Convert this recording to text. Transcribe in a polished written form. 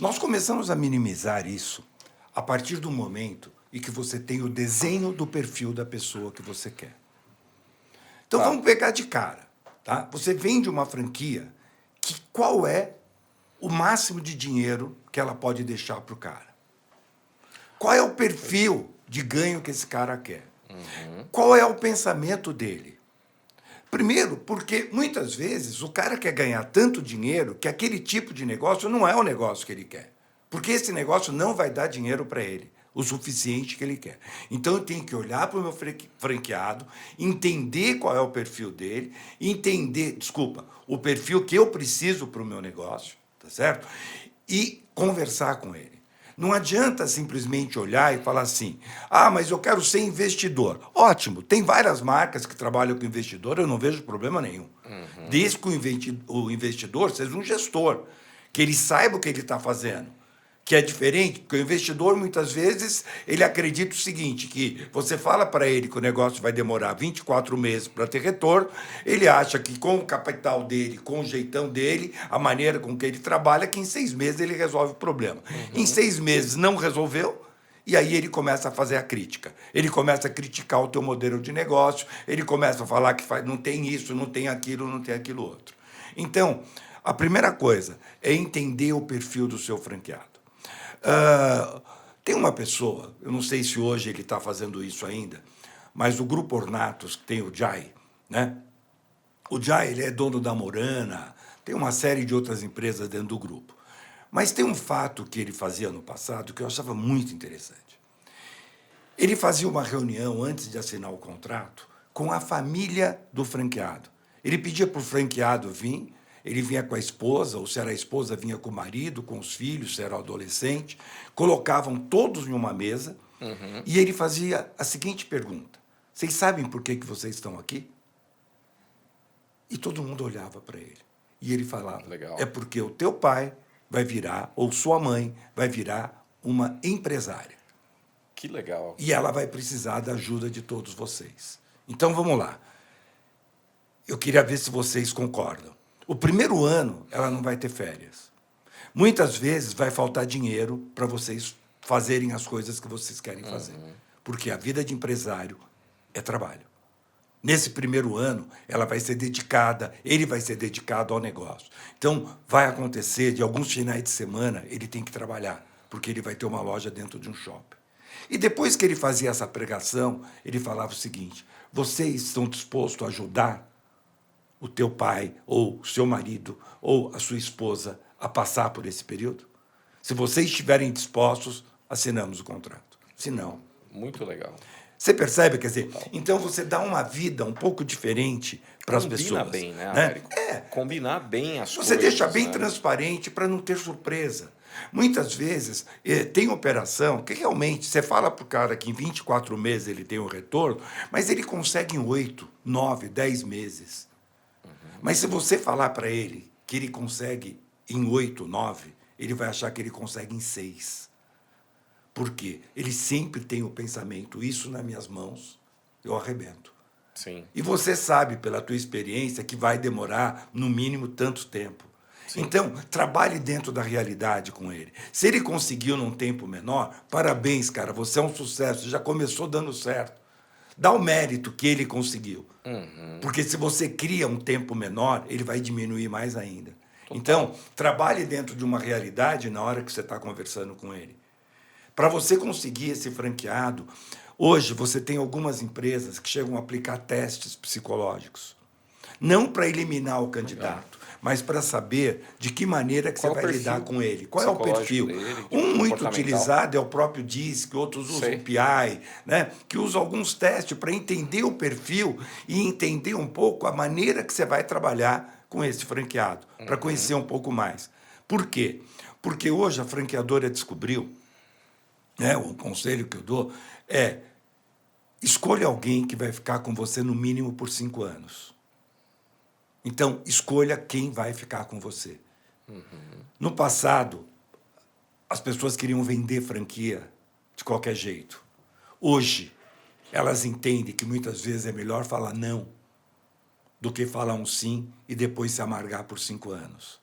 Nós começamos a minimizar isso a partir do momento em que você tem o desenho do perfil da pessoa que você quer. Então Tá. vamos pegar de cara, tá? Você vende uma franquia que qual é o máximo de dinheiro que ela pode deixar para o cara? Qual é o perfil de ganho que esse cara quer? Qual é o pensamento dele? Primeiro, porque muitas vezes o cara quer ganhar tanto dinheiro que aquele tipo de negócio não é o negócio que ele quer. Porque esse negócio não vai dar dinheiro para ele, o suficiente que ele quer. Então eu tenho que olhar para o meu franqueado, entender qual é o perfil dele, o perfil que eu preciso para o meu negócio, tá certo? E conversar com ele. Não adianta simplesmente olhar e falar assim: ah, mas eu quero ser investidor. Ótimo, tem várias marcas que trabalham com investidor, eu não vejo problema nenhum. Desde que o investidor seja um gestor, que ele saiba o que ele está fazendo. Que é diferente, porque o investidor, muitas vezes, ele acredita o seguinte, que você fala para ele que o negócio vai demorar 24 meses para ter retorno, ele acha que com o capital dele, com o jeitão dele, a maneira com que ele trabalha, que em 6 meses ele resolve o problema. Em 6 meses não resolveu, e aí ele começa a fazer a crítica. Ele começa a criticar o teu modelo de negócio, ele começa a falar que não tem isso, não tem aquilo outro. Então, a primeira coisa é entender o perfil do seu franqueado. Tem uma pessoa, eu não sei se hoje ele está fazendo isso ainda, mas o Grupo Ornatos, que tem o Jai, né? O Jai, ele é dono da Morana, tem uma série de outras empresas dentro do grupo. Mas tem um fato que ele fazia no passado que eu achava muito interessante. Ele fazia uma reunião antes de assinar o contrato com a família do franqueado. Ele pedia para o franqueado vir, ele vinha com a esposa, ou se era a esposa, vinha com o marido, com os filhos, se era o adolescente, colocavam todos em uma mesa e ele fazia a seguinte pergunta: vocês sabem por que vocês estão aqui? E todo mundo olhava para ele. E ele falava: Legal. é porque o teu pai vai virar, ou sua mãe vai virar uma empresária. Que legal. E ela vai precisar da ajuda de todos vocês. Então, vamos lá. Eu queria ver se vocês concordam. O primeiro ano, ela não vai ter férias. Muitas vezes vai faltar dinheiro para vocês fazerem as coisas que vocês querem fazer. Porque a vida de empresário é trabalho. Nesse primeiro ano, ela vai ser dedicada, ele vai ser dedicado ao negócio. Então, vai acontecer, de alguns finais de semana, ele tem que trabalhar, porque ele vai ter uma loja dentro de um shopping. E depois que ele fazia essa pregação, ele falava o seguinte: vocês estão dispostos a ajudar o teu pai, ou o seu marido, ou a sua esposa a passar por esse período? Se vocês estiverem dispostos, assinamos o contrato. Se não... Muito legal. Você percebe? Quer dizer, então você dá uma vida um pouco diferente para as pessoas. Combina bem, né, Né? Américo? Combinar bem as coisas. Você deixa bem né? transparente para não ter surpresa. Muitas vezes tem operação que realmente você fala para o cara que em 24 meses ele tem um retorno, mas ele consegue em 8, 9, 10 meses. Mas se você falar para ele que ele consegue em 8, 9, ele vai achar que ele consegue em 6. Por quê? Ele sempre tem o pensamento: isso nas minhas mãos, eu arrebento. Sim. E você sabe, pela tua experiência, que vai demorar, no mínimo, tanto tempo. Sim. Então, trabalhe dentro da realidade com ele. Se ele conseguiu num tempo menor, parabéns, cara, você é um sucesso, já começou dando certo. Dá o mérito que ele conseguiu. Porque se você cria um tempo menor, ele vai diminuir mais ainda. Total. Então, trabalhe dentro de uma realidade na hora que você está conversando com ele. Para você conseguir esse franqueado, hoje você tem algumas empresas que chegam a aplicar testes psicológicos. Não para eliminar o candidato, mas para saber de que maneira que você Qual é o vai perfil lidar com ele. Qual é o perfil? psicológico dele, tipo, Um muito comportamental? utilizado é o próprio DISC, outros usam Sei. o PI, né? Que usam alguns testes para entender o perfil e entender um pouco a maneira que você vai trabalhar com esse franqueado, para conhecer um pouco mais. Por quê? Porque hoje a franqueadora descobriu, né, o conselho que eu dou é: escolha alguém que vai ficar com você no mínimo por 5 anos. Então, escolha quem vai ficar com você. No passado, as pessoas queriam vender franquia de qualquer jeito. Hoje, elas entendem que muitas vezes é melhor falar não do que falar um sim e depois se amargar por 5 anos.